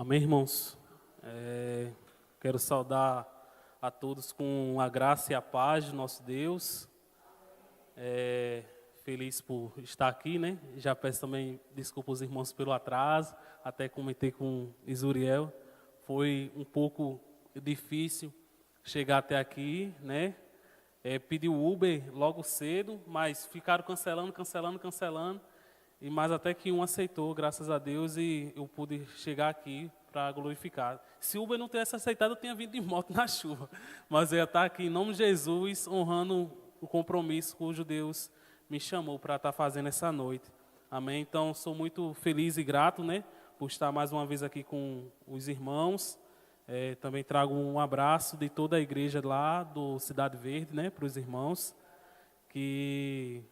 Amém, irmãos? Quero saudar a todos com a graça e a paz de nosso Deus. Feliz por estar aqui, né? Já peço também desculpa aos irmãos pelo atraso. Até comentei com Isuriel. Foi um pouco difícil chegar até aqui, né? Pedi o Uber logo cedo, mas ficaram cancelando. Mas até que um aceitou, graças a Deus, e eu pude chegar aqui para glorificar. Se o Uber não tivesse aceitado, eu tinha vindo de moto na chuva. Mas eu ia estar aqui em nome de Jesus, honrando o compromisso cujo Deus me chamou para estar fazendo essa noite. Amém? Então, sou muito feliz e grato, né, por estar mais uma vez aqui com os irmãos. Também trago um abraço de toda a igreja lá do Cidade Verde, né, para os irmãos, que...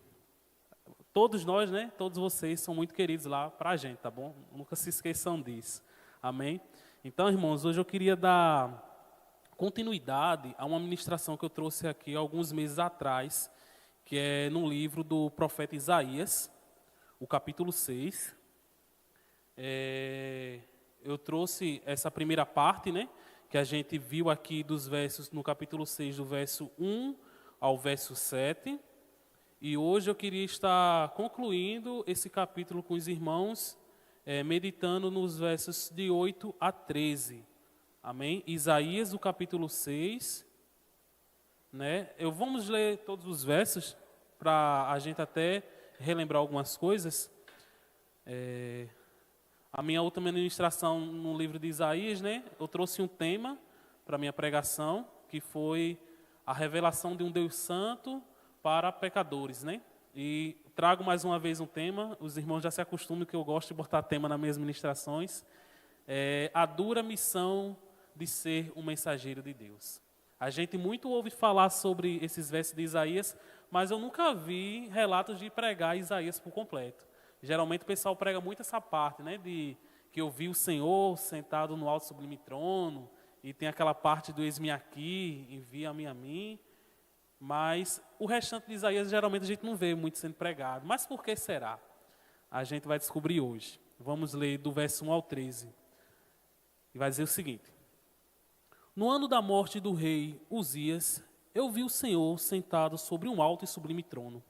Todos nós, né? Todos vocês são muito queridos lá para a gente, tá bom? Nunca se esqueçam disso. Amém? Então, irmãos, hoje eu queria dar continuidade a uma ministração que eu trouxe aqui alguns meses atrás, que é no livro do profeta Isaías, o capítulo 6. Eu trouxe essa primeira parte, né? Que a gente viu aqui dos versos, no capítulo 6, do verso 1 ao verso 7. E hoje eu queria estar concluindo esse capítulo com os irmãos, meditando nos versos de 8 a 13. Amém? Isaías, o capítulo 6. Né? Vamos ler todos os versos, para a gente até relembrar algumas coisas. A minha última ministração no livro de Isaías, né? Eu trouxe um tema para a minha pregação, que foi a revelação de um Deus Santo para pecadores, né? E trago mais uma vez um tema, os irmãos já se acostumam que eu gosto de botar tema nas minhas ministrações, a dura missão de ser um mensageiro de Deus. A gente muito ouve falar sobre esses versos de Isaías, mas eu nunca vi relatos de pregar Isaías por completo. Geralmente o pessoal prega muito essa parte, né? De que eu vi o Senhor sentado no alto sublime trono, e tem aquela parte do eis-me aqui, envia-me a mim. Mas o restante de Isaías, geralmente, a gente não vê muito sendo pregado. Mas por que será? A gente vai descobrir hoje. Vamos ler do verso 1 ao 13. E vai dizer o seguinte. No ano da morte do rei Uzias, eu vi o Senhor sentado sobre um alto e sublime trono.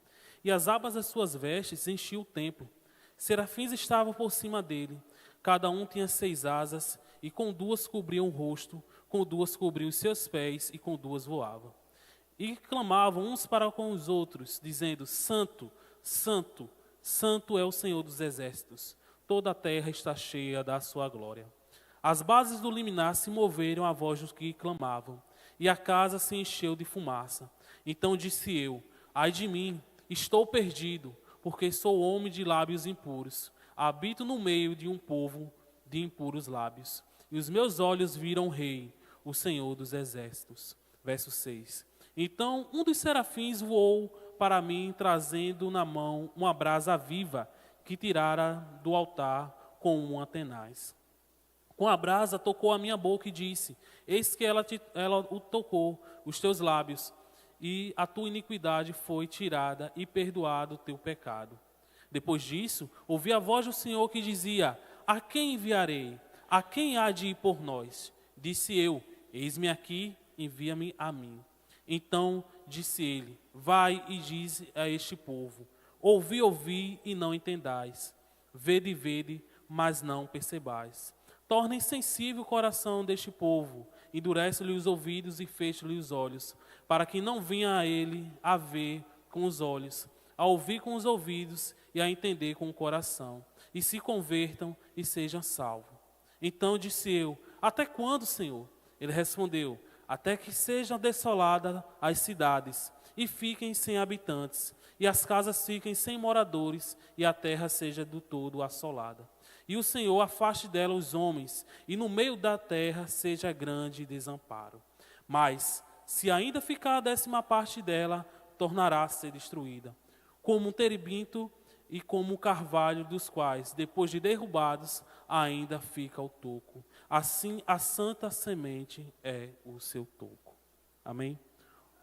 E as abas das suas vestes enchiam o templo. Serafins estavam por cima dele. Cada um tinha 6 asas, e com 2 cobriam o rosto, com 2 cobriam os seus pés, e com 2 voavam. E clamavam uns para com os outros, dizendo, Santo, Santo, Santo é o Senhor dos exércitos. Toda a terra está cheia da sua glória. As bases do liminar se moveram à voz dos que clamavam, e a casa se encheu de fumaça. Então disse eu, ai de mim, estou perdido, porque sou homem de lábios impuros. Habito no meio de um povo de impuros lábios. E os meus olhos viram o Rei, o Senhor dos exércitos. Verso 6. Então um dos serafins voou para mim, trazendo na mão uma brasa viva que tirara do altar com uma tenaz. Com a brasa tocou a minha boca e disse, eis que ela o tocou, os teus lábios, e a tua iniquidade foi tirada e perdoado o teu pecado. Depois disso, ouvi a voz do Senhor que dizia, a quem enviarei? A quem há de ir por nós? Disse eu, eis-me aqui, envia-me a mim. Então disse ele, vai e diz a este povo, ouvi e não entendais, vede, mas não percebais. Torna insensível o coração deste povo, endurece-lhe os ouvidos e feche-lhe os olhos, para que não venha a ele a ver com os olhos, a ouvir com os ouvidos e a entender com o coração, e se convertam e sejam salvos. Então disse eu, até quando, Senhor? Ele respondeu, até que sejam desoladas as cidades, e fiquem sem habitantes, e as casas fiquem sem moradores, e a terra seja do todo assolada. E o Senhor afaste dela os homens, e no meio da terra seja grande desamparo. Mas, se ainda ficar a 10ª parte dela, tornará a ser destruída, como um terebinto e como o carvalho dos quais, depois de derrubados, ainda fica o toco. Assim, a santa semente é o seu toco. Amém?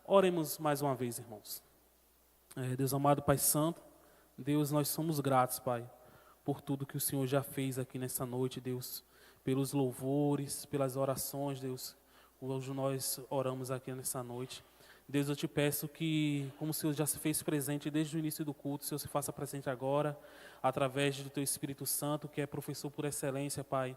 Oremos mais uma vez, irmãos. Deus amado, Pai Santo, Deus, nós somos gratos, Pai, por tudo que o Senhor já fez aqui nessa noite, Deus. pelos louvores, pelas orações, Deus, hoje nós oramos aqui nessa noite. Deus, eu te peço que, como o Senhor já se fez presente desde o início do culto, o Senhor se faça presente agora, através do Teu Espírito Santo, que é professor por excelência, Pai,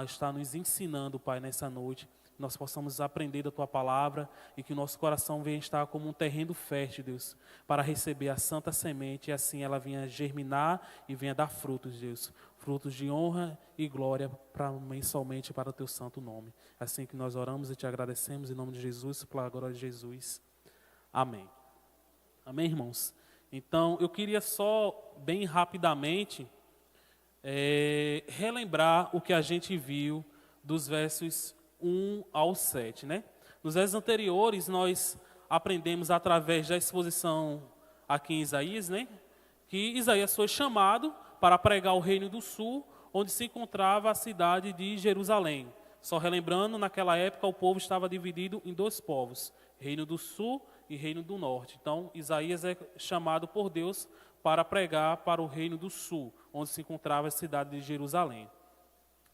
está nos ensinando, Pai, nessa noite. Nós possamos aprender da Tua palavra e que o nosso coração venha estar como um terreno fértil, Deus, para receber a santa semente e assim ela venha germinar e venha dar frutos, Deus. Frutos de honra e glória mensalmente para o Teu santo nome. Assim que nós oramos e Te agradecemos em nome de Jesus, pela glória de Jesus. Amém. Amém, irmãos? Então, eu queria só, bem rapidamente, relembrar o que a gente viu dos versos 1 ao 7, né? Nos versos anteriores, nós aprendemos através da exposição aqui em Isaías, né? Que Isaías foi chamado para pregar o reino do sul, onde se encontrava a cidade de Jerusalém. Só relembrando, naquela época o povo estava dividido em dois povos, reino do sul e reino do norte. Então, Isaías é chamado por Deus para pregar para o reino do sul, onde se encontrava a cidade de Jerusalém.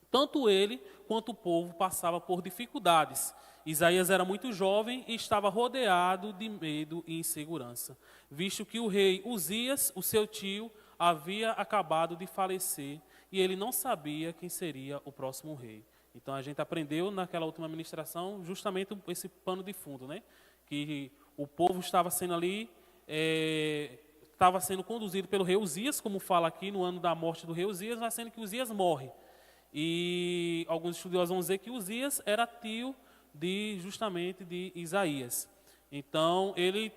Tanto ele quanto o povo passava por dificuldades. Isaías era muito jovem e estava rodeado de medo e insegurança, visto que o rei Uzias, o seu tio, havia acabado de falecer e ele não sabia quem seria o próximo rei. Então a gente aprendeu naquela última ministração justamente esse pano de fundo, né? Que o povo estava sendo ali, estava sendo conduzido pelo rei Uzias, como fala aqui no ano da morte do rei Uzias, mas sendo que Uzias morre. E alguns estudiosos vão dizer que Uzias era tio justamente de Isaías. Então ele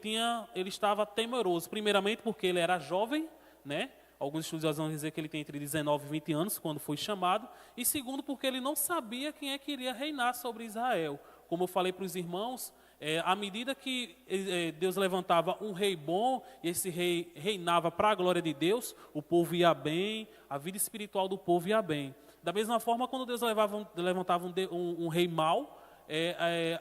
estava temeroso, primeiramente porque ele era jovem, né? Alguns estudiosos vão dizer que ele tem entre 19 e 20 anos quando foi chamado, e segundo porque ele não sabia quem é que iria reinar sobre Israel. Como eu falei para os irmãos, à medida que Deus levantava um rei bom, e esse rei reinava para a glória de Deus, o povo ia bem, a vida espiritual do povo ia bem. Da mesma forma, quando Deus levantava um rei mau,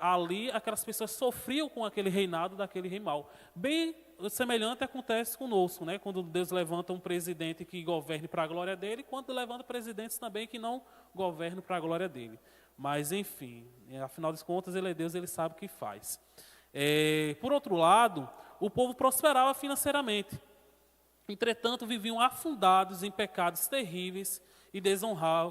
ali aquelas pessoas sofriam com aquele reinado daquele rei mau. Bem semelhante acontece conosco, né? Quando Deus levanta um presidente que governe para a glória dele, quando levanta presidentes também que não governam para a glória dele. Mas, enfim, afinal de contas, ele é Deus, ele sabe o que faz. Por outro lado, o povo prosperava financeiramente. Entretanto, viviam afundados em pecados terríveis e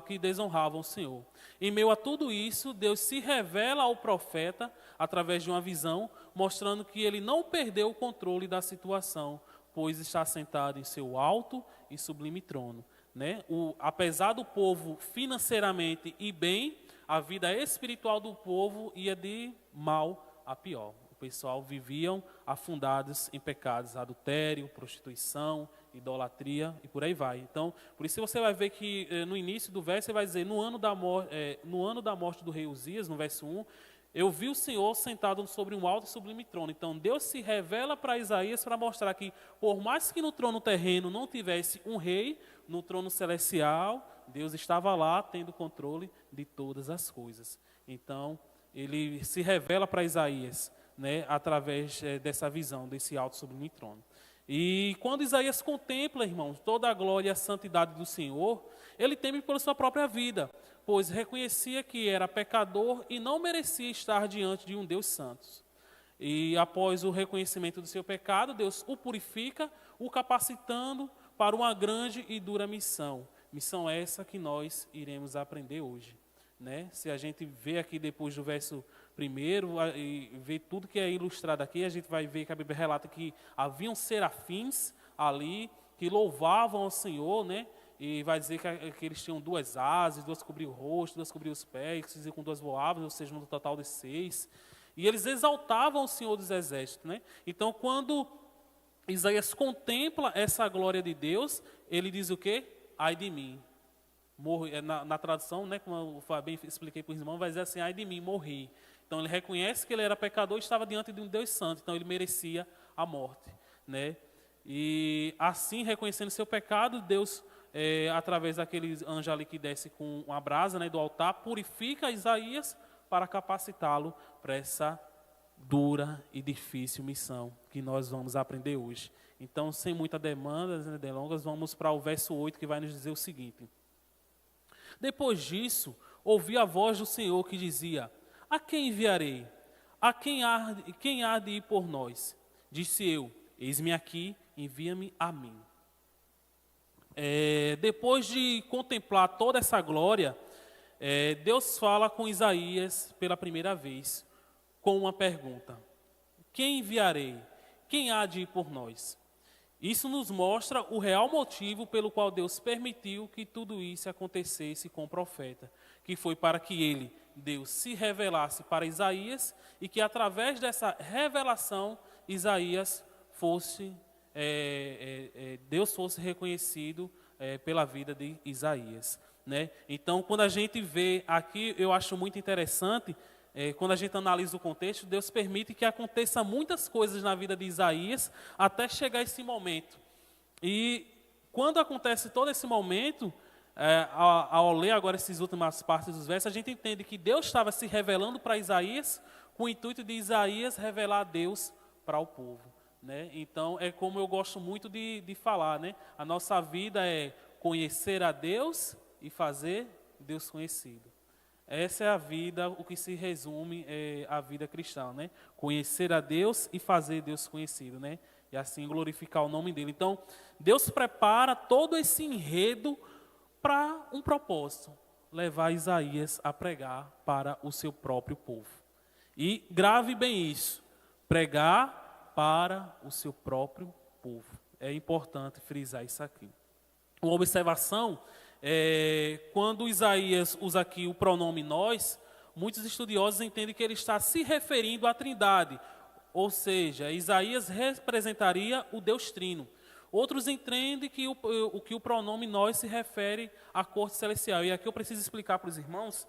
que desonravam o Senhor. Em meio a tudo isso, Deus se revela ao profeta através de uma visão, mostrando que ele não perdeu o controle da situação, pois está sentado em seu alto e sublime trono, né? Apesar do povo financeiramente ir bem, a vida espiritual do povo ia de mal a pior. O pessoal viviam afundados em pecados, adultério, prostituição, idolatria e por aí vai. Então, por isso você vai ver que no início do verso, ele vai dizer, no ano da morte do rei Uzias, no verso 1, eu vi o Senhor sentado sobre um alto e sublime trono. Então, Deus se revela para Isaías para mostrar que, por mais que no trono terreno não tivesse um rei, no trono celestial, Deus estava lá tendo controle de todas as coisas. Então, ele se revela para Isaías, né, através dessa visão, desse alto e sublime trono. E quando Isaías contempla, irmãos, toda a glória e a santidade do Senhor, ele teme pela sua própria vida, pois reconhecia que era pecador e não merecia estar diante de um Deus santo. E após o reconhecimento do seu pecado, Deus o purifica, o capacitando para uma grande e dura missão. Missão essa que nós iremos aprender hoje, né? Se a gente vê aqui depois do verso 1 e ver tudo que é ilustrado aqui, a gente vai ver que a Bíblia relata que haviam serafins ali que louvavam ao Senhor, né? E vai dizer que eles tinham 2 asas, 2 cobriam o rosto, 2 cobriam os pés, e com 2 voavam, ou seja, no total de 6. E eles exaltavam o Senhor dos Exércitos, né? Então, quando Isaías contempla essa glória de Deus, ele diz o quê? Ai de mim. Na tradução, né, como eu bem expliquei para os irmãos, vai dizer assim, ai de mim, morri. Então ele reconhece que ele era pecador e estava diante de um Deus santo, então ele merecia a morte, né? E assim, reconhecendo seu pecado, Deus, através daquele anjo ali que desce com uma brasa, né, do altar, purifica Isaías para capacitá-lo para essa dura e difícil missão que nós vamos aprender hoje. Então, sem muita demanda, delongas, vamos para o verso 8, que vai nos dizer o seguinte. Depois disso, ouvi a voz do Senhor que dizia: a quem enviarei? Quem há de ir por nós? Disse eu: eis-me aqui, envia-me a mim. Depois de contemplar toda essa glória, Deus fala com Isaías pela primeira vez, com uma pergunta: quem enviarei? Quem há de ir por nós? Isso nos mostra o real motivo pelo qual Deus permitiu que tudo isso acontecesse com o profeta, que foi para que ele, Deus, se revelasse para Isaías e que através dessa revelação Isaías fosse, Deus fosse reconhecido pela vida de Isaías, né? Então, quando a gente vê aqui, eu acho muito interessante, quando a gente analisa o contexto, Deus permite que aconteça muitas coisas na vida de Isaías até chegar esse momento. E quando acontece todo esse momento, ao ler agora essas últimas partes dos versos, a gente entende que Deus estava se revelando para Isaías com o intuito de Isaías revelar a Deus para o povo, né? Então, é como eu gosto muito de falar, né? A nossa vida é conhecer a Deus e fazer Deus conhecido. Essa é a vida, o que se resume a vida cristã, né? Conhecer a Deus e fazer Deus conhecido, né? E assim glorificar o nome dele. Então, Deus prepara todo esse enredo para um propósito: levar Isaías a pregar para o seu próprio povo. E grave bem isso: pregar para o seu próprio povo. É importante frisar isso aqui. Uma observação: quando Isaías usa aqui o pronome nós, muitos estudiosos entendem que ele está se referindo à Trindade, ou seja, Isaías representaria o Deus Trino. Outros entendem que o pronome nós se refere à corte celestial. E aqui eu preciso explicar para os irmãos,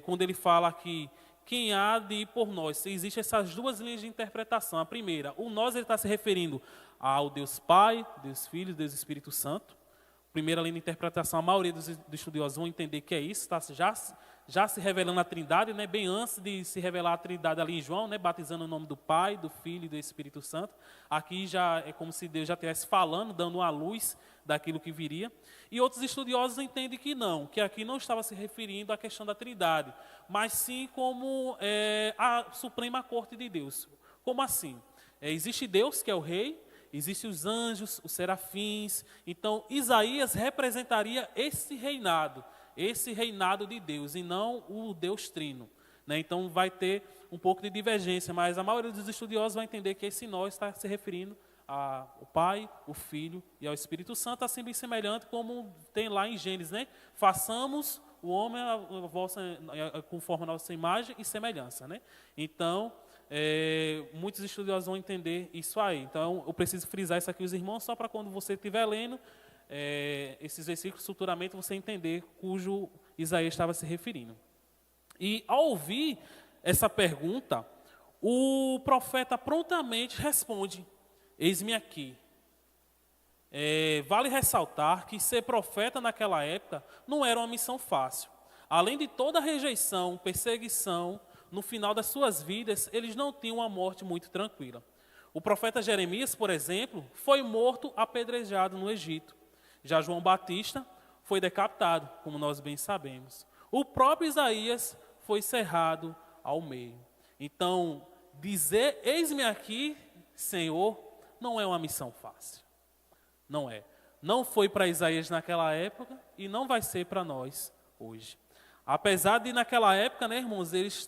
quando ele fala aqui, quem há de ir por nós. Existem essas duas linhas de interpretação. A primeira, o nós, ele está se referindo ao Deus Pai, Deus Filho, Deus Espírito Santo. Primeira linha de interpretação, a maioria dos estudiosos vão entender que é isso, está já se revelando a Trindade, né? Bem antes de se revelar a Trindade ali em João, né? Batizando o nome do Pai, do Filho e do Espírito Santo. Aqui já é como se Deus já estivesse falando, dando uma luz daquilo que viria. E outros estudiosos entendem que não, que aqui não estava se referindo à questão da Trindade, mas sim como a Suprema Corte de Deus. Como assim? Existe Deus, que é o Rei, existem os anjos, os serafins. Então, Isaías representaria esse reinado de Deus, e não o Deus Trino, né? Então, vai ter um pouco de divergência, mas a maioria dos estudiosos vai entender que esse nós está se referindo ao Pai, o Filho e ao Espírito Santo, assim bem semelhante como tem lá em Gênesis, né? Façamos o homem conforme a nossa imagem e semelhança, né? Então, muitos estudiosos vão entender isso aí. Então, eu preciso frisar isso aqui, os irmãos, só para quando você estiver lendo esses versículos, futuramente você entender cujo Isaías estava se referindo. E ao ouvir essa pergunta, o profeta prontamente responde: eis-me aqui. Vale ressaltar que ser profeta naquela época não era uma missão fácil. Além de toda a rejeição, perseguição, no final das suas vidas, eles não tinham uma morte muito tranquila. O profeta Jeremias, por exemplo, foi morto apedrejado no Egito. Já João Batista foi decapitado, como nós bem sabemos. O próprio Isaías foi cerrado ao meio. Então, dizer, eis-me aqui, Senhor, não é uma missão fácil. Não é. Não foi para Isaías naquela época e não vai ser para nós hoje. Apesar de naquela época, né, irmãos, eles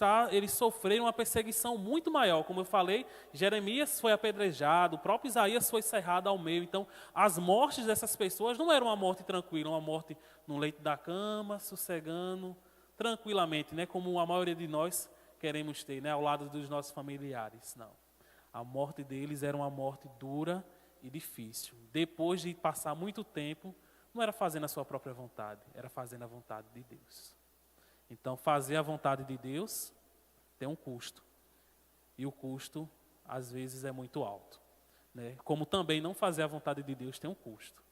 sofreram uma perseguição muito maior. Como eu falei, Jeremias foi apedrejado, o próprio Isaías foi cerrado ao meio. Então, as mortes dessas pessoas não eram uma morte tranquila, uma morte no leito da cama, sossegando, tranquilamente, né, como a maioria de nós queremos ter, né, ao lado dos nossos familiares. Não. A morte deles era uma morte dura e difícil. Depois de passar muito tempo, não era fazendo a sua própria vontade, era fazendo a vontade de Deus. Então, fazer a vontade de Deus tem um custo. E o custo, às vezes, é muito alto, né? Como também não fazer a vontade de Deus tem um custo.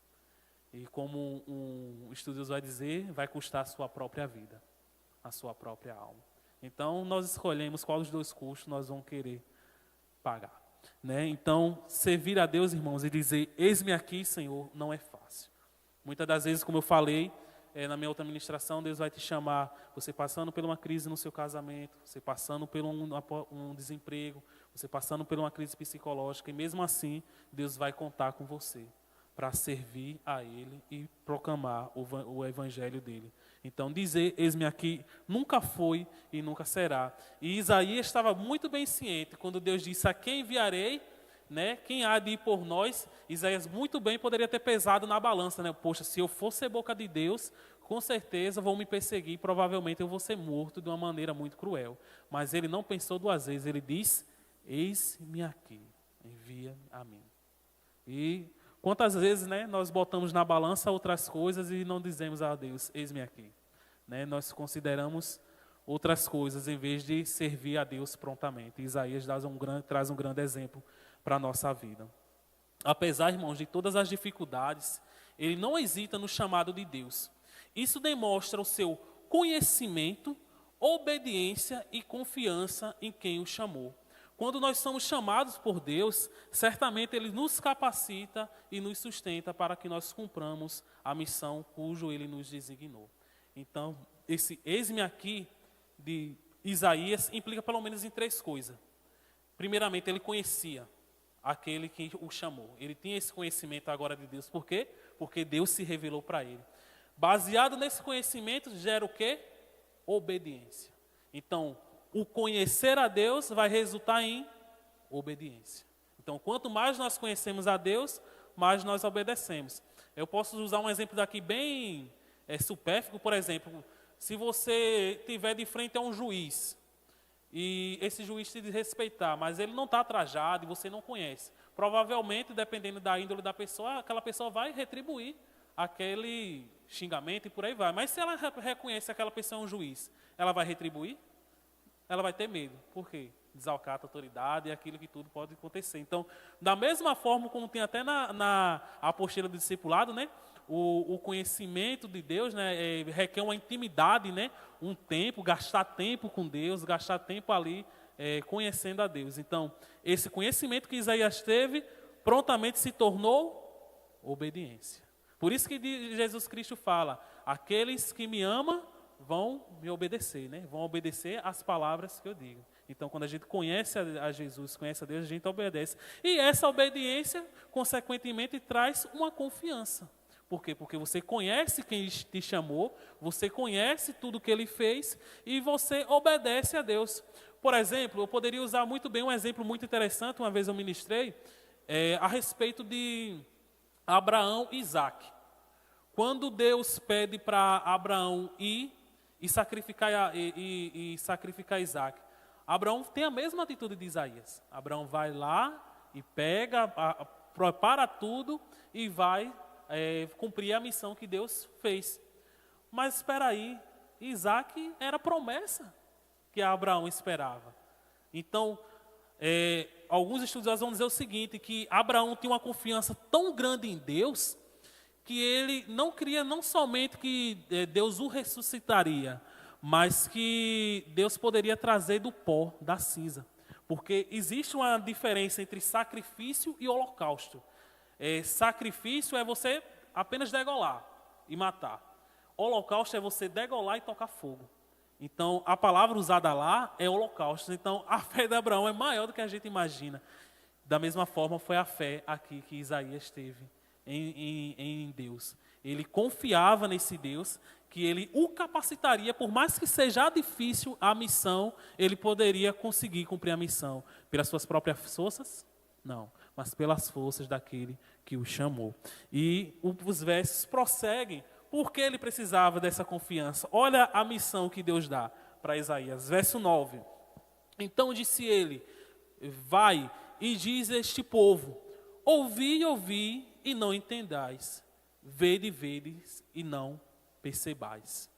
E como um estudioso vai dizer, vai custar a sua própria vida, a sua própria alma. Então, nós escolhemos qual dos dois custos nós vamos querer pagar, né? Então, servir a Deus, irmãos, e dizer, eis-me aqui, Senhor, não é fácil. Muitas das vezes, como eu falei, na minha outra ministração, Deus vai te chamar, você passando por uma crise no seu casamento, você passando por um desemprego, você passando por uma crise psicológica, e mesmo assim, Deus vai contar com você para servir a Ele e proclamar o evangelho dEle. Então, dizer, eis-me aqui, nunca foi e nunca será. E Isaías estava muito bem ciente, quando Deus disse, a quem enviarei, né? Quem há de ir por nós? Isaías muito bem poderia ter pesado na balança, né? Poxa, se eu for ser boca de Deus, com certeza vão me perseguir, provavelmente eu vou ser morto de uma maneira muito cruel. Mas ele não pensou duas vezes, ele diz, eis-me aqui, envia-me a mim. E quantas vezes, né, nós botamos na balança outras coisas e não dizemos a Deus, eis-me aqui. Né? Nós consideramos outras coisas em vez de servir a Deus prontamente. Isaías traz um grande exemplo para a nossa vida. Apesar, irmãos, de todas as dificuldades, ele não hesita no chamado de Deus. Isso demonstra o seu conhecimento, obediência e confiança em quem o chamou. Quando nós somos chamados por Deus, certamente Ele nos capacita e nos sustenta para que nós cumpramos a missão cujo Ele nos designou. Então, esse eis-me aqui de Isaías implica pelo menos em três coisas. Primeiramente, ele conhecia aquele que o chamou. Ele tinha esse conhecimento agora de Deus. Por quê? Porque Deus se revelou para ele. Baseado nesse conhecimento, gera o quê? Obediência. Então, o conhecer a Deus vai resultar em obediência. Então, quanto mais nós conhecemos a Deus, mais nós obedecemos. Eu posso usar um exemplo daqui bem supérfluo, por exemplo, se você tiver de frente a um juiz, e esse juiz te desrespeitar, mas ele não está trajado e você não conhece. Provavelmente, dependendo da índole da pessoa, aquela pessoa vai retribuir aquele xingamento e por aí vai. Mas se ela reconhece que aquela pessoa é um juiz, ela vai retribuir? Ela vai ter medo. Por quê? Desalcata a autoridade e aquilo que tudo pode acontecer. Então, da mesma forma como tem até na apostila do discipulado, né? O conhecimento de Deus, né, requer uma intimidade, né, um tempo, gastar tempo com Deus, gastar tempo ali conhecendo a Deus. Então, esse conhecimento que Isaías teve, prontamente se tornou obediência. Por isso que Jesus Cristo fala, aqueles que me amam vão me obedecer, né, vão obedecer às palavras que eu digo. Então, quando a gente conhece a Jesus, conhece a Deus, a gente obedece. E essa obediência, consequentemente, traz uma confiança. Por quê? Porque você conhece quem te chamou, você conhece tudo o que ele fez e você obedece a Deus. Por exemplo, eu poderia usar muito bem um exemplo muito interessante, uma vez eu ministrei, a respeito de Abraão e Isaac. Quando Deus pede para Abraão ir e sacrificar Isaac, Abraão tem a mesma atitude de Isaías. Abraão vai lá e pega, prepara tudo e vai cumprir a missão que Deus fez. Mas espera aí, Isaac era a promessa que Abraão esperava. Então, alguns estudiosos vão dizer o seguinte, que Abraão tinha uma confiança tão grande em Deus, que ele não cria não somente que Deus o ressuscitaria, mas que Deus poderia trazer do pó, da cinza. Porque existe uma diferença entre sacrifício e holocausto. Sacrifício é você apenas degolar e matar. Holocausto é você degolar e tocar fogo. Então, a palavra usada lá é holocausto. Então, a fé de Abraão é maior do que a gente imagina. Da mesma forma, foi a fé aqui que Isaías teve em Deus. Ele confiava nesse Deus, que ele o capacitaria, por mais que seja difícil a missão, ele poderia conseguir cumprir a missão. Pelas suas próprias forças? Não, mas pelas forças daquele que o chamou. E os versos prosseguem, porque ele precisava dessa confiança. Olha a missão que Deus dá para Isaías. Verso 9. Então disse ele, vai e diz a este povo, ouvi e não entendais, vedes e não percebais.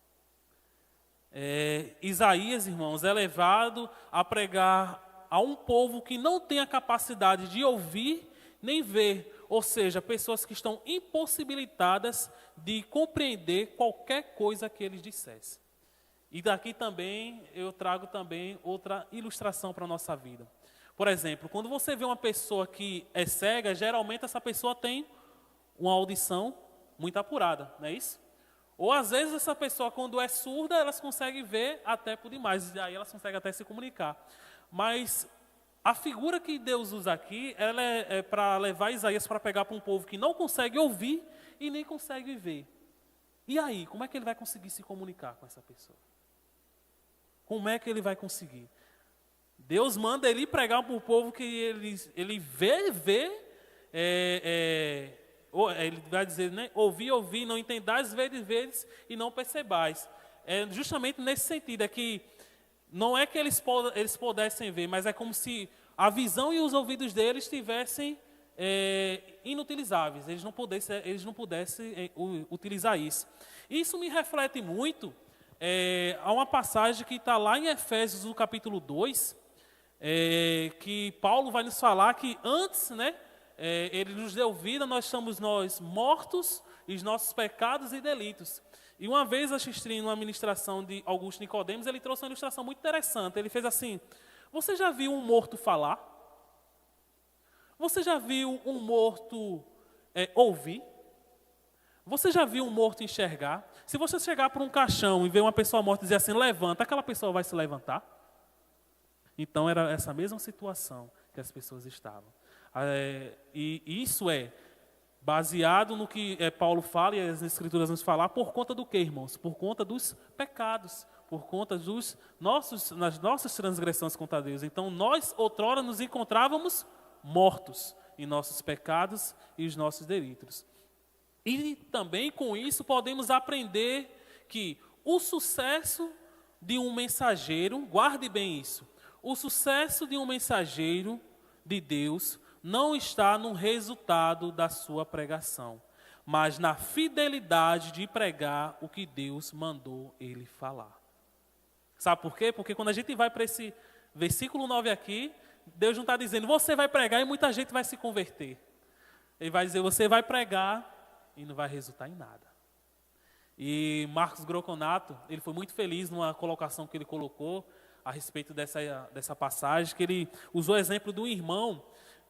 Isaías, irmãos, é levado a pregar a um povo que não tem a capacidade de ouvir nem ver, ou seja, pessoas que estão impossibilitadas de compreender qualquer coisa que eles dissessem. E daqui também eu trago também outra ilustração para a nossa vida. Por exemplo, quando você vê uma pessoa que é cega, geralmente essa pessoa tem uma audição muito apurada, não é isso? Ou às vezes essa pessoa, quando é surda, elas conseguem ver até por demais, e aí elas conseguem até se comunicar. Mas a figura que Deus usa aqui, ela é para levar Isaías para pegar para um povo que não consegue ouvir e nem consegue ver. E aí, como é que ele vai conseguir se comunicar com essa pessoa? Como é que ele vai conseguir? Deus manda ele pregar para o povo que ele vê, ele vai dizer, né? Ouvir, não entendais, vedes e não percebais. É justamente nesse sentido, é que não é que eles pudessem ver, mas é como se a visão e os ouvidos deles estivessem inutilizáveis, eles não pudessem utilizar isso. Isso me reflete muito a uma passagem que está lá em Efésios, no capítulo 2, que Paulo vai nos falar que antes, né, ele nos deu vida, nós estamos mortos e os nossos pecados e delitos. E uma vez assistindo uma ministração de Augusto Nicodemos, ele trouxe uma ilustração muito interessante. Ele fez assim: você já viu um morto falar? Você já viu um morto ouvir? Você já viu um morto enxergar? Se você chegar para um caixão e ver uma pessoa morta e dizer assim, levanta, aquela pessoa vai se levantar? Então era essa mesma situação que as pessoas estavam. E isso é baseado no que Paulo fala e as Escrituras nos falam, por conta do quê, irmãos? Por conta dos pecados, por conta das nossas transgressões contra Deus. Então nós, outrora, nos encontrávamos mortos em nossos pecados e os nossos delitos. E também com isso podemos aprender que o sucesso de um mensageiro, guarde bem isso, o sucesso de um mensageiro de Deus não está no resultado da sua pregação, mas na fidelidade de pregar o que Deus mandou ele falar. Sabe por quê? Porque quando a gente vai para esse versículo 9 aqui, Deus não está dizendo, você vai pregar e muita gente vai se converter. Ele vai dizer, você vai pregar e não vai resultar em nada. E Marcos Groconato, ele foi muito feliz numa colocação que ele colocou a respeito dessa passagem, que ele usou o exemplo de um irmão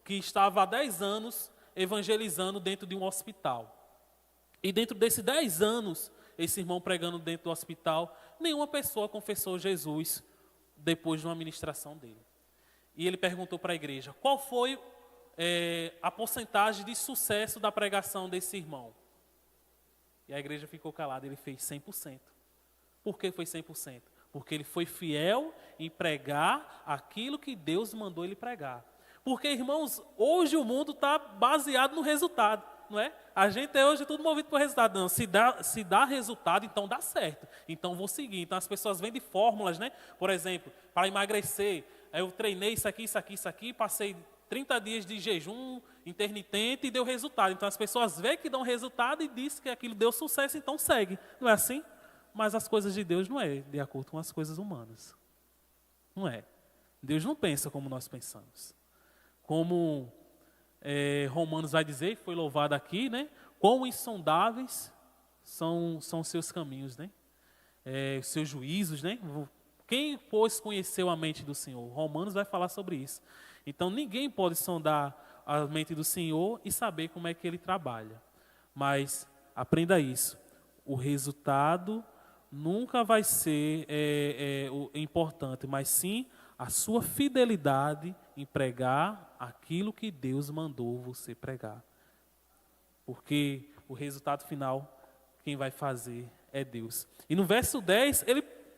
que estava há 10 anos evangelizando dentro de um hospital. E dentro desses 10 anos, esse irmão pregando dentro do hospital, nenhuma pessoa confessou Jesus depois de uma ministração dele. E ele perguntou para a igreja, qual foi a porcentagem de sucesso da pregação desse irmão? E a igreja ficou calada, ele fez 100%. Por que foi 100%? Porque ele foi fiel em pregar aquilo que Deus mandou ele pregar. Porque, irmãos, hoje o mundo está baseado no resultado, não é? A gente hoje é tudo movido por resultado. Não, se dá resultado, então dá certo. Então vou seguir. Então as pessoas vendem fórmulas, né? Por exemplo, para emagrecer, eu treinei isso aqui, passei 30 dias de jejum intermitente e deu resultado. Então as pessoas veem que dão resultado e dizem que aquilo deu sucesso, então segue. Não é assim? Mas as coisas de Deus não é de acordo com as coisas humanas. Não é. Deus não pensa como nós pensamos. Como Romanos vai dizer, foi louvado aqui, né? Quão insondáveis são os seus caminhos, né? Os seus juízos, né? Quem, pois, conheceu a mente do Senhor? Romanos vai falar sobre isso. Então, ninguém pode sondar a mente do Senhor e saber como é que Ele trabalha. Mas, aprenda isso. O resultado nunca vai ser importante, mas sim a sua fidelidade em pregar aquilo que Deus mandou você pregar. Porque o resultado final, quem vai fazer é Deus. E no verso 10,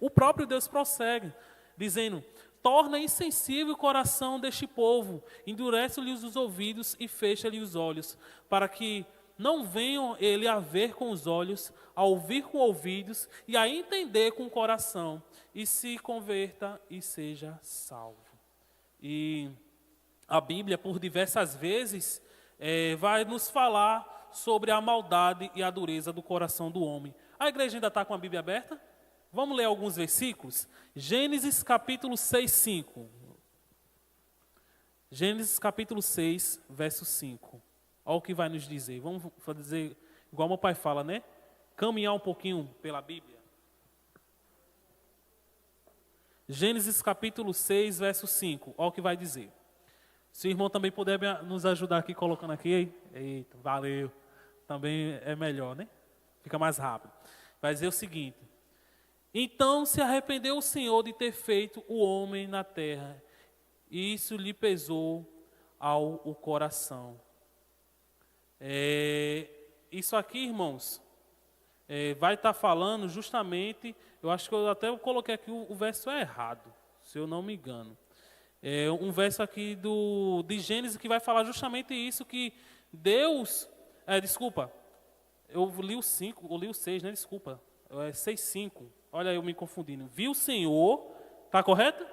o próprio Deus prossegue, dizendo, torna insensível o coração deste povo, endurece-lhes os ouvidos e fecha-lhe os olhos, para que não venham ele a ver com os olhos, a ouvir com ouvidos e a entender com o coração, e se converta e seja salvo. E a Bíblia, por diversas vezes, vai nos falar sobre a maldade e a dureza do coração do homem. A igreja ainda está com a Bíblia aberta? Vamos ler alguns versículos? Gênesis capítulo 6, 5. Gênesis capítulo 6, verso 5. Olha o que vai nos dizer. Vamos dizer, igual meu pai fala, né? Caminhar um pouquinho pela Bíblia. Gênesis capítulo 6, verso 5. Olha o que vai dizer. Se o irmão também puder nos ajudar aqui, colocando aqui. Eita, valeu. Também é melhor, né? Fica mais rápido. vai dizer o seguinte: então se arrependeu o Senhor de ter feito o homem na terra, e isso lhe pesou ao o coração. Isso aqui, irmãos, vai estar falando justamente, eu acho que eu até coloquei aqui o verso errado, se eu não me engano. Um verso aqui de Gênesis que vai falar justamente isso, que Deus... desculpa, eu li o 5, eu li o 6, né? Desculpa, 6:5. Olha eu me confundindo. Viu o Senhor, tá correto?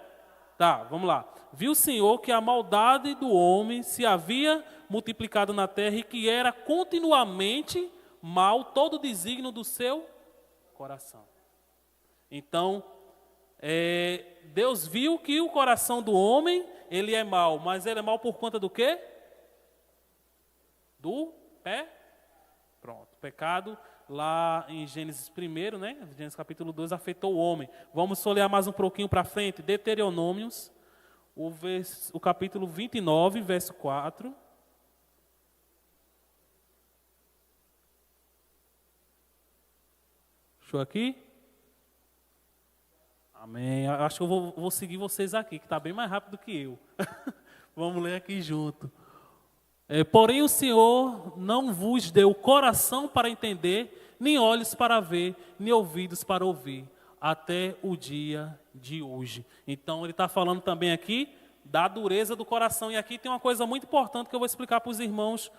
Tá, vamos lá. Viu o Senhor que a maldade do homem se havia multiplicado na terra e que era continuamente mal todo o desígnio do seu coração. Então, Deus viu que o coração do homem, ele é mau, mas ele é mau por conta do quê? Do pronto, pecado lá em Gênesis 1, né? Gênesis capítulo 2, afetou o homem. Vamos só olhar mais um pouquinho para frente, Deuteronômios, o capítulo 29, verso 4. Show aqui? Amém. Acho que eu vou seguir vocês aqui, que está bem mais rápido que eu. Vamos ler aqui junto. Porém o Senhor não vos deu coração para entender, nem olhos para ver, nem ouvidos para ouvir, até o dia de hoje. Então ele está falando também aqui da dureza do coração. E aqui tem uma coisa muito importante que eu vou explicar para os irmãos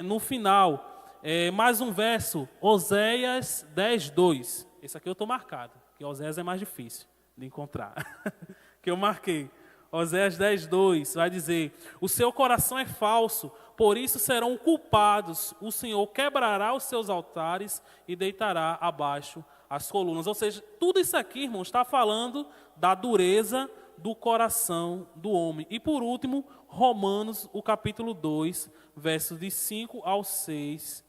no final. Mais um verso, Oséias 10:2. Esse aqui eu estou marcado, que Oséias é mais difícil de encontrar, que eu marquei. Oséias 10:2 vai dizer: o seu coração é falso, por isso serão culpados. O Senhor quebrará os seus altares e deitará abaixo as colunas. Ou seja, tudo isso aqui, irmãos, está falando da dureza do coração do homem. E por último, Romanos, o capítulo 2, versos de 5 ao 6,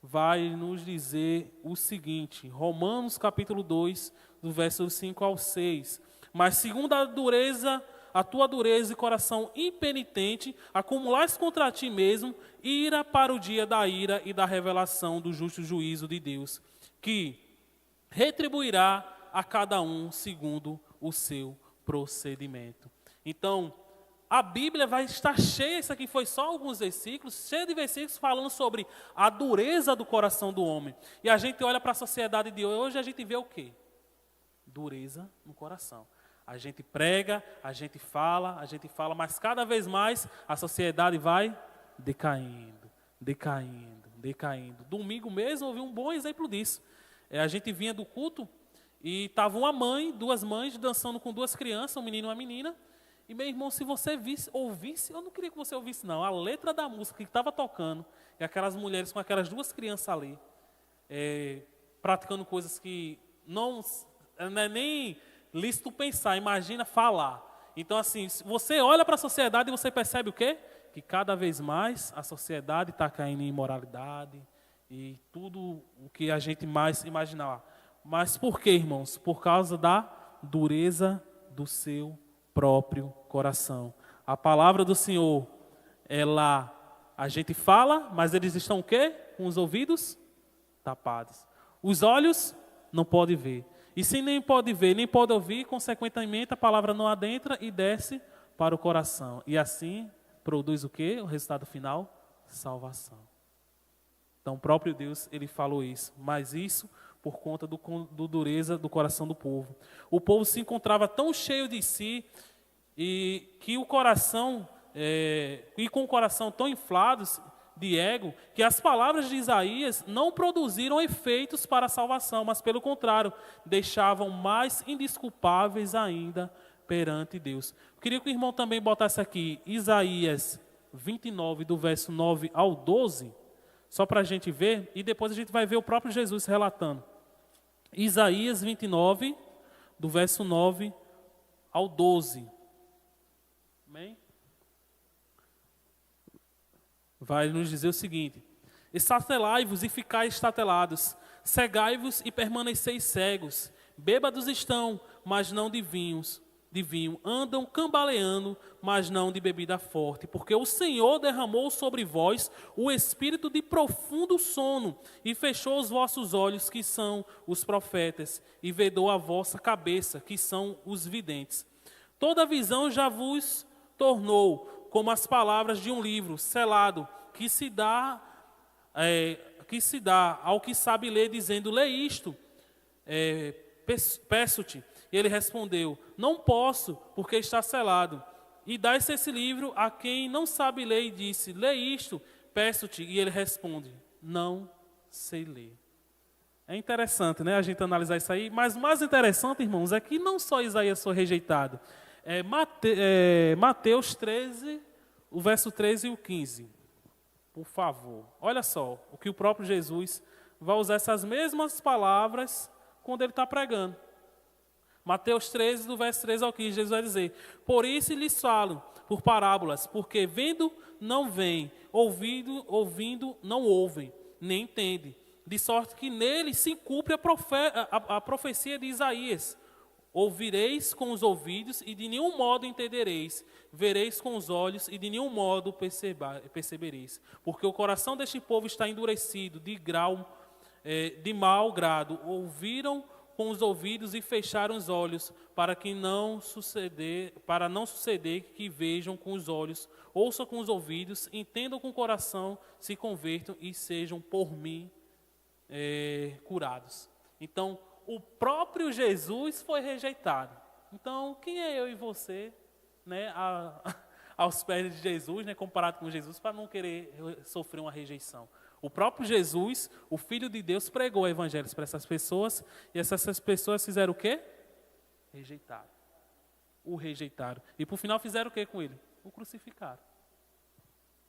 vai nos dizer o seguinte. Romanos, capítulo 2, do verso 5 ao 6. Mas segundo a tua dureza e coração impenitente, acumulaste contra ti mesmo ira para o dia da ira e da revelação do justo juízo de Deus, que retribuirá a cada um segundo o seu procedimento. Então, a Bíblia vai estar cheia, isso aqui foi só alguns versículos, cheia de versículos falando sobre a dureza do coração do homem. E a gente olha para a sociedade de hoje e a gente vê o quê? Dureza no coração. A gente prega, a gente fala, mas cada vez mais a sociedade vai decaindo. Domingo mesmo eu vi um bom exemplo disso. A gente vinha do culto e estava duas mães dançando com duas crianças, um menino e uma menina. E meu irmão, se você ouvisse, eu não queria que você ouvisse não, a letra da música que estava tocando, e aquelas mulheres com aquelas duas crianças ali, praticando coisas que não é nem lícito pensar, imagina falar. Então assim, você olha para a sociedade e você percebe o quê? Que cada vez mais a sociedade está caindo em imoralidade e tudo o que a gente mais imaginar. Mas por quê, irmãos? Por causa da dureza do seu próprio coração. A palavra do Senhor, a gente fala, mas eles estão o quê? Com os ouvidos tapados. Os olhos não podem ver. E se nem pode ver, nem pode ouvir, consequentemente a palavra não adentra e desce para o coração. E assim produz o quê? O resultado final? Salvação. Então o próprio Deus, ele falou isso. Mas isso por conta do dureza do coração do povo. O povo se encontrava tão cheio de si e que o coração, e com o coração tão inflados de ego, que as palavras de Isaías não produziram efeitos para a salvação, mas pelo contrário, deixavam mais indesculpáveis ainda perante Deus. Eu queria que o irmão também botasse aqui Isaías 29, do verso 9 ao 12, só para a gente ver, e depois a gente vai ver o próprio Jesus relatando. Isaías 29, do verso 9 ao 12. Amém? Vai nos dizer o seguinte: estatelai-vos e ficai estatelados, cegai-vos e permaneceis cegos, bêbados estão, mas não de vinhos, de vinho, andam cambaleando, mas não de bebida forte, porque o Senhor derramou sobre vós o espírito de profundo sono, e fechou os vossos olhos, que são os profetas, e vedou a vossa cabeça, que são os videntes. Toda visão já vos tornou como as palavras de um livro selado, que se dá ao que sabe ler, dizendo: lê isto, peço-te. E ele respondeu: não posso, porque está selado. E dá-se esse livro a quem não sabe ler, e disse: lê isto, peço-te. E ele responde: não sei ler. É interessante, né, a gente analisar isso aí, mas o mais interessante, irmãos, é que não só Isaías foi rejeitado. Mateus 13, o verso 13 e o 15. Por favor, olha só o que o próprio Jesus vai usar essas mesmas palavras quando ele está pregando. Mateus 13, do verso 13 ao 15, Jesus vai dizer: por isso lhes falo por parábolas, porque vendo não veem, ouvindo não ouvem, nem entendem. De sorte que nele se cumpre a profecia de Isaías: ouvireis com os ouvidos e de nenhum modo entendereis, vereis com os olhos e de nenhum modo percebereis. Porque o coração deste povo está endurecido, de mau grado. Ouviram com os ouvidos e fecharam os olhos, para não suceder que vejam com os olhos, ouçam com os ouvidos, entendam com o coração, se convertam e sejam por mim curados. Então, o próprio Jesus foi rejeitado. Então, quem é eu e você, né, aos pés de Jesus, né, comparado com Jesus, para não querer sofrer uma rejeição? O próprio Jesus, o Filho de Deus, pregou o evangelho para essas pessoas, e essas pessoas fizeram o quê? Rejeitaram. O rejeitaram. E por final fizeram o quê com ele? O crucificaram.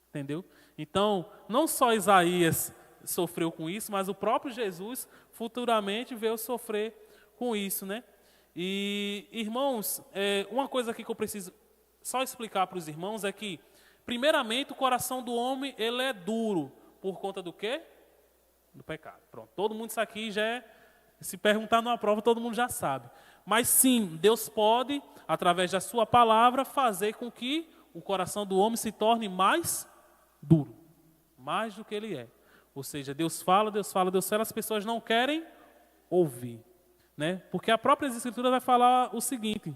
Entendeu? Então, não só Isaías sofreu com isso, mas o próprio Jesus futuramente veio sofrer com isso, né? E, irmãos, uma coisa aqui que eu preciso só explicar para os irmãos é que, primeiramente, o coração do homem, ele é duro. Por conta do quê? Do pecado. Pronto, todo mundo isso aqui já se perguntar numa prova, todo mundo já sabe. Mas sim, Deus pode, através da sua palavra, fazer com que o coração do homem se torne mais duro. Mais do que ele é. Ou seja, Deus fala, as pessoas não querem ouvir. Né? Porque a própria Escritura vai falar o seguinte,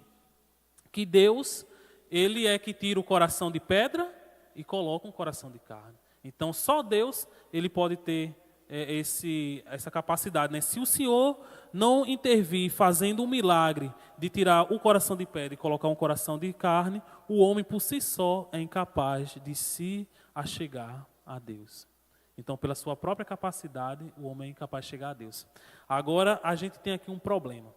que Deus, ele é que tira o coração de pedra e coloca um coração de carne. Então, só Deus ele pode ter essa capacidade. Né? Se o Senhor não intervir fazendo um milagre de tirar o coração de pedra e colocar um coração de carne, o homem por si só é incapaz de se achegar a Deus. Então, pela sua própria capacidade, o homem é incapaz de chegar a Deus. Agora, a gente tem aqui um problema.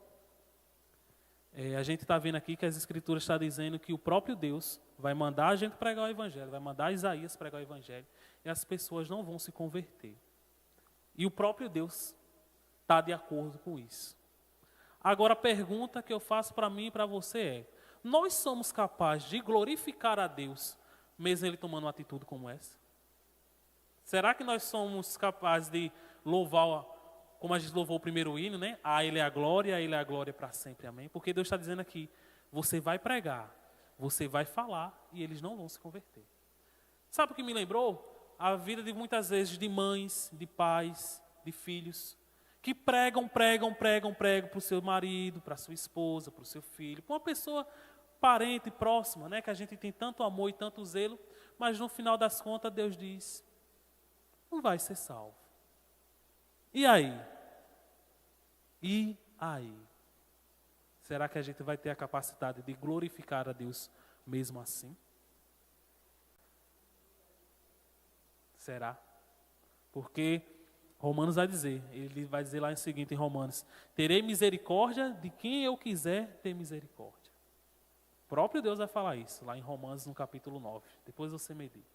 A gente está vendo aqui que as Escrituras estão dizendo que o próprio Deus vai mandar a gente pregar o Evangelho, vai mandar Isaías pregar o Evangelho, e as pessoas não vão se converter. E o próprio Deus está de acordo com isso. Agora, a pergunta que eu faço para mim e para você é: nós somos capazes de glorificar a Deus, mesmo Ele tomando uma atitude como essa? Será que nós somos capazes de louvar, como a gente louvou o primeiro hino, né? A Ele é a glória para sempre, amém? Porque Deus está dizendo aqui, você vai pregar, você vai falar, e eles não vão se converter. Sabe o que me lembrou? A vida de muitas vezes de mães, de pais, de filhos, que pregam para o seu marido, para a sua esposa, para o seu filho, para uma pessoa parente, próxima, né? Que a gente tem tanto amor e tanto zelo, mas no final das contas Deus diz, não vai ser salvo. E aí? E aí? Será que a gente vai ter a capacidade de glorificar a Deus mesmo assim? Será? Porque Romanos vai dizer, ele vai dizer lá em seguinte em Romanos, terei misericórdia de quem eu quiser ter misericórdia. O próprio Deus vai falar isso, lá em Romanos no capítulo 9. Depois você medite.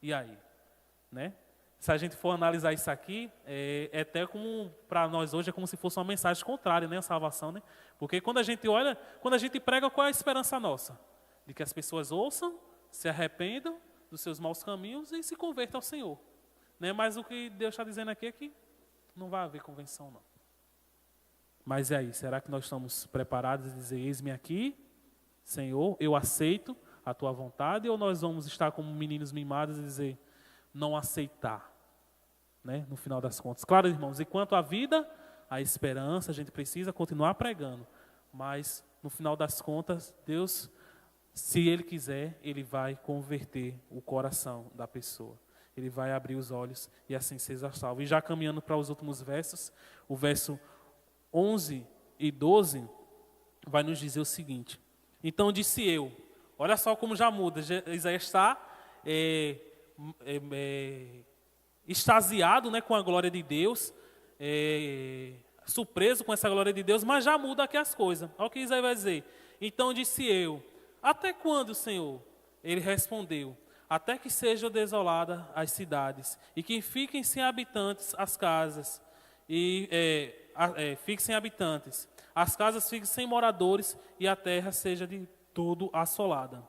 E aí? Né? Se a gente for analisar isso aqui, é até como, para nós hoje, é como se fosse uma mensagem contrária, né, a salvação, né? Porque quando a gente olha, quando a gente prega, qual é a esperança nossa? De que as pessoas ouçam, se arrependam dos seus maus caminhos e se convertam ao Senhor. Né? Mas o que Deus está dizendo aqui é que não vai haver convenção, não. Mas e aí, será que nós estamos preparados a dizer, eis-me aqui, Senhor, eu aceito a tua vontade, ou nós vamos estar como meninos mimados e dizer, não aceitar, né? No final das contas. Claro, irmãos, enquanto a vida, a esperança, a gente precisa continuar pregando, mas no final das contas, Deus, se Ele quiser, Ele vai converter o coração da pessoa. Ele vai abrir os olhos e assim seja salvo. E já caminhando para os últimos versos, o verso 11 e 12 vai nos dizer o seguinte. Então disse eu, olha só como já muda, Isaías está extasiado, né, com a glória de Deus, surpreso com essa glória de Deus, mas já muda aqui as coisas. Olha o que Isaías vai dizer. Então disse eu, até quando, Senhor? Ele respondeu, até que sejam desoladas as cidades, e que fiquem sem habitantes as casas, fiquem sem habitantes, as casas fiquem sem moradores, e a terra seja de todo assolada.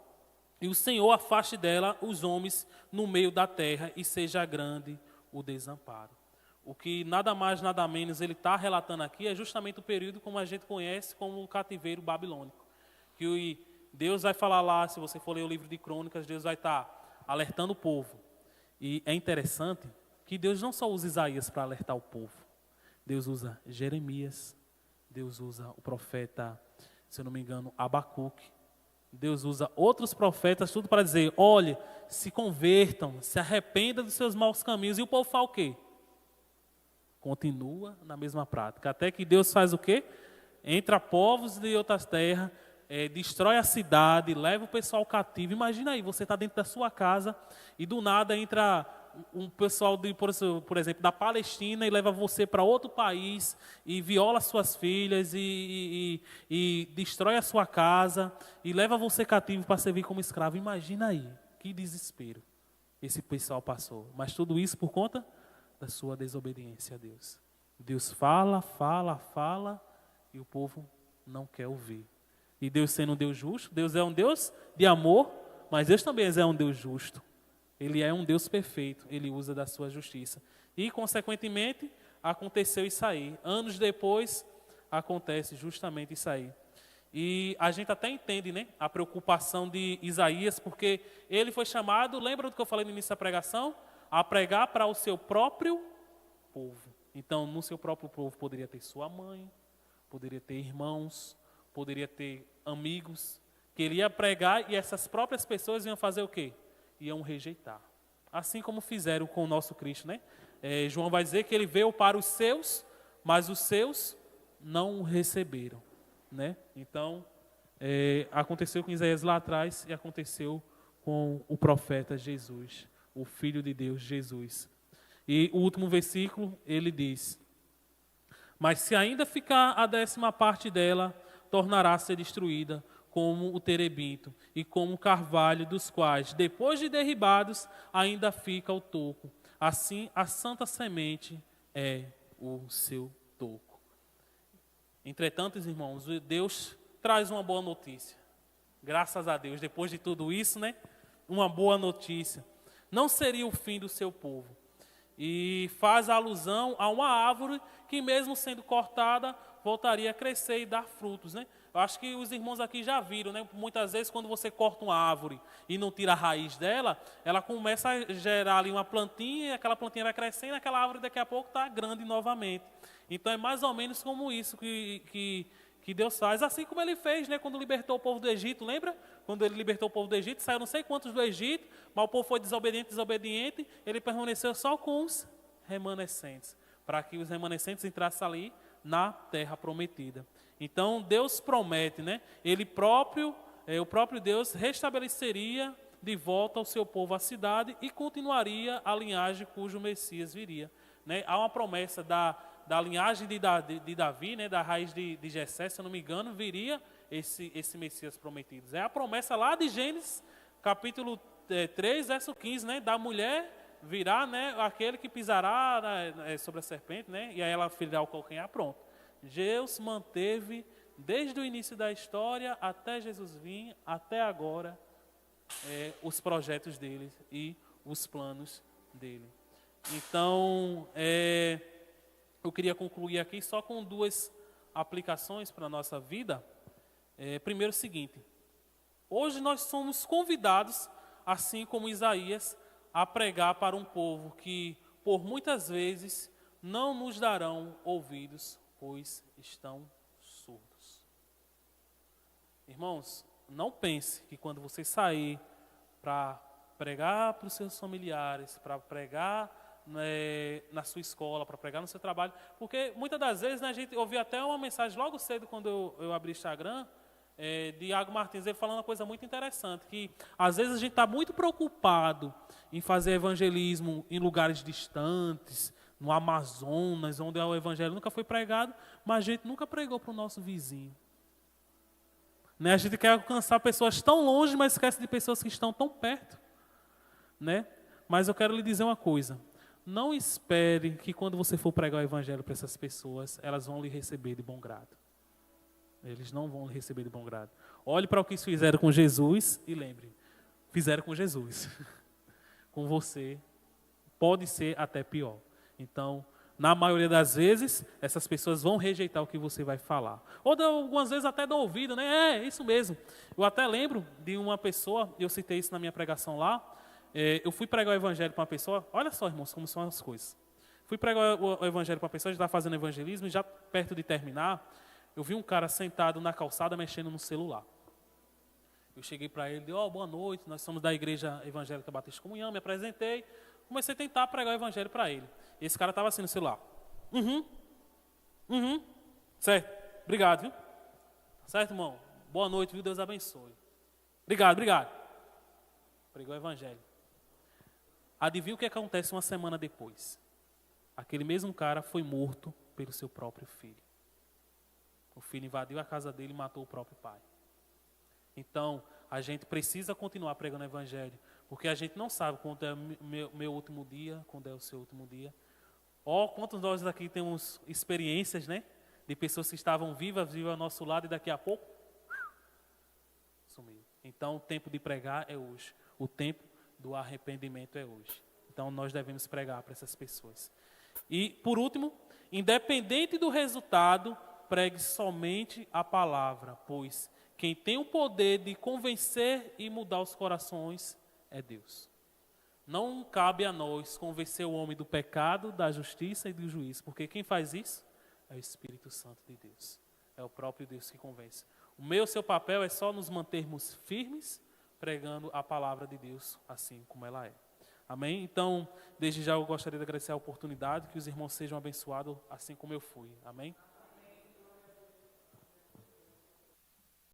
E o Senhor afaste dela os homens no meio da terra, e seja grande o desamparo. O que nada mais, nada menos ele está relatando aqui é justamente o período como a gente conhece como o cativeiro babilônico. Que Deus vai falar lá, se você for ler o livro de Crônicas, Deus vai estar alertando o povo. E é interessante que Deus não só usa Isaías para alertar o povo. Deus usa Jeremias, Deus usa o profeta, se eu não me engano, Abacuque. Deus usa outros profetas, tudo para dizer, olhe, se convertam, se arrependam dos seus maus caminhos. E o povo faz o quê? Continua na mesma prática. Até que Deus faz o quê? Entra povos de outras terras, destrói a cidade, leva o pessoal cativo. Imagina aí, você está dentro da sua casa e do nada entra um pessoal, por exemplo, da Palestina e leva você para outro país e viola suas filhas e destrói a sua casa e leva você cativo para servir como escravo. Imagina aí, que desespero esse pessoal passou. Mas tudo isso por conta da sua desobediência a Deus. Deus fala, fala, fala e o povo não quer ouvir. E Deus sendo um Deus justo, Deus é um Deus de amor, mas Deus também é um Deus justo. Ele é um Deus perfeito, Ele usa da sua justiça. E, consequentemente, aconteceu isso aí. Anos depois, acontece justamente isso aí. E a gente até entende, né, a preocupação de Isaías, porque ele foi chamado, lembra do que eu falei no início da pregação? A pregar para o seu próprio povo. Então, no seu próprio povo poderia ter sua mãe, poderia ter irmãos, poderia ter amigos, que ele ia pregar e essas próprias pessoas iam fazer o quê? Iam rejeitar. Assim como fizeram com o nosso Cristo, né? João vai dizer que ele veio para os seus, mas os seus não o receberam, né? Então, aconteceu com Isaías lá atrás e aconteceu com o profeta Jesus, o Filho de Deus, Jesus. E o último versículo, ele diz, mas se ainda ficar a 10ª parte dela, tornará a ser destruída, como o terebinto e como o carvalho, dos quais, depois de derribados, ainda fica o toco. Assim, a santa semente é o seu toco. Entretanto, irmãos, Deus traz uma boa notícia. Graças a Deus, depois de tudo isso, né? Uma boa notícia. Não seria o fim do seu povo. E faz alusão a uma árvore que, mesmo sendo cortada, voltaria a crescer e dar frutos, né? Eu acho que os irmãos aqui já viram, né? Muitas vezes, quando você corta uma árvore e não tira a raiz dela, ela começa a gerar ali uma plantinha, e aquela plantinha vai crescendo, e aquela árvore daqui a pouco está grande novamente. Então, é mais ou menos como isso que Deus faz, assim como Ele fez, né? Quando libertou o povo do Egito, lembra? Quando Ele libertou o povo do Egito, saiu não sei quantos do Egito, mas o povo foi desobediente, Ele permaneceu só com os remanescentes, para que os remanescentes entrassem ali na terra prometida. Então, Deus promete, né? O próprio Deus restabeleceria de volta ao seu povo a cidade e continuaria a linhagem cujo Messias viria, né? Há uma promessa da linhagem de Davi, né? Da raiz de Jessé, se eu não me engano, viria esse Messias prometido. É a promessa lá de Gênesis, capítulo 3, verso 15, né? Da mulher virá, né? Aquele que pisará sobre a serpente, né? E aí ela ferirá o calcanhar, pronto. Deus manteve, desde o início da história até Jesus vir, até agora, os projetos dele e os planos dele. Então, eu queria concluir aqui só com 2 aplicações para a nossa vida. Primeiro, o seguinte, Hoje nós somos convidados, assim como Isaías, a pregar para um povo que, por muitas vezes, não nos darão ouvidos, pois estão surdos. Irmãos, não pense que quando você sair para pregar para os seus familiares, para pregar na sua escola, para pregar no seu trabalho, porque muitas das vezes, né, a gente ouviu até uma mensagem logo cedo quando eu abri o Instagram, de Iago Martins, ele falando uma coisa muito interessante, que às vezes a gente está muito preocupado em fazer evangelismo em lugares distantes, no Amazonas, onde o evangelho nunca foi pregado, mas a gente nunca pregou para o nosso vizinho. Né? A gente quer alcançar pessoas tão longe, mas esquece de pessoas que estão tão perto. Né? Mas eu quero lhe dizer uma coisa. Não espere que quando você for pregar o evangelho para essas pessoas, elas vão lhe receber de bom grado. Eles não vão lhe receber de bom grado. Olhe para o que fizeram com Jesus e lembre, fizeram com Jesus. Com você, pode ser até pior. Então, na maioria das vezes, essas pessoas vão rejeitar o que você vai falar. Ou algumas vezes até dão ouvido, né? É, isso mesmo. Eu até lembro de uma pessoa, eu citei isso na minha pregação lá, eu fui pregar o evangelho para uma pessoa, olha só, irmãos, como são as coisas. Fui pregar o evangelho para uma pessoa, já estava fazendo evangelismo, e já perto de terminar, eu vi um cara sentado na calçada mexendo no celular. Eu cheguei para ele, dei, boa noite, nós somos da Igreja Evangélica Batista Comunhão, me apresentei, comecei a tentar pregar o evangelho para ele. Esse cara estava assim no celular. Certo, obrigado, viu? Certo, irmão? Boa noite, viu? Deus abençoe. Obrigado. Pregou o evangelho. Adivinha o que acontece uma semana depois? Aquele mesmo cara foi morto pelo seu próprio filho. O filho invadiu a casa dele e matou o próprio pai. Então, a gente precisa continuar pregando o evangelho, porque a gente não sabe quando é o meu último dia, quando é o seu último dia. Quantos de nós aqui temos experiências, né? De pessoas que estavam vivas ao nosso lado e daqui a pouco sumiu. Então, o tempo de pregar é hoje. O tempo do arrependimento é hoje. Então, nós devemos pregar para essas pessoas. E, por último, independente do resultado, pregue somente a palavra, pois quem tem o poder de convencer e mudar os corações é Deus. Não cabe a nós convencer o homem do pecado, da justiça e do juízo, porque quem faz isso é o Espírito Santo de Deus. É o próprio Deus que convence. O seu papel é só nos mantermos firmes, pregando a palavra de Deus assim como ela é. Amém? Então, desde já eu gostaria de agradecer a oportunidade, que os irmãos sejam abençoados assim como eu fui. Amém?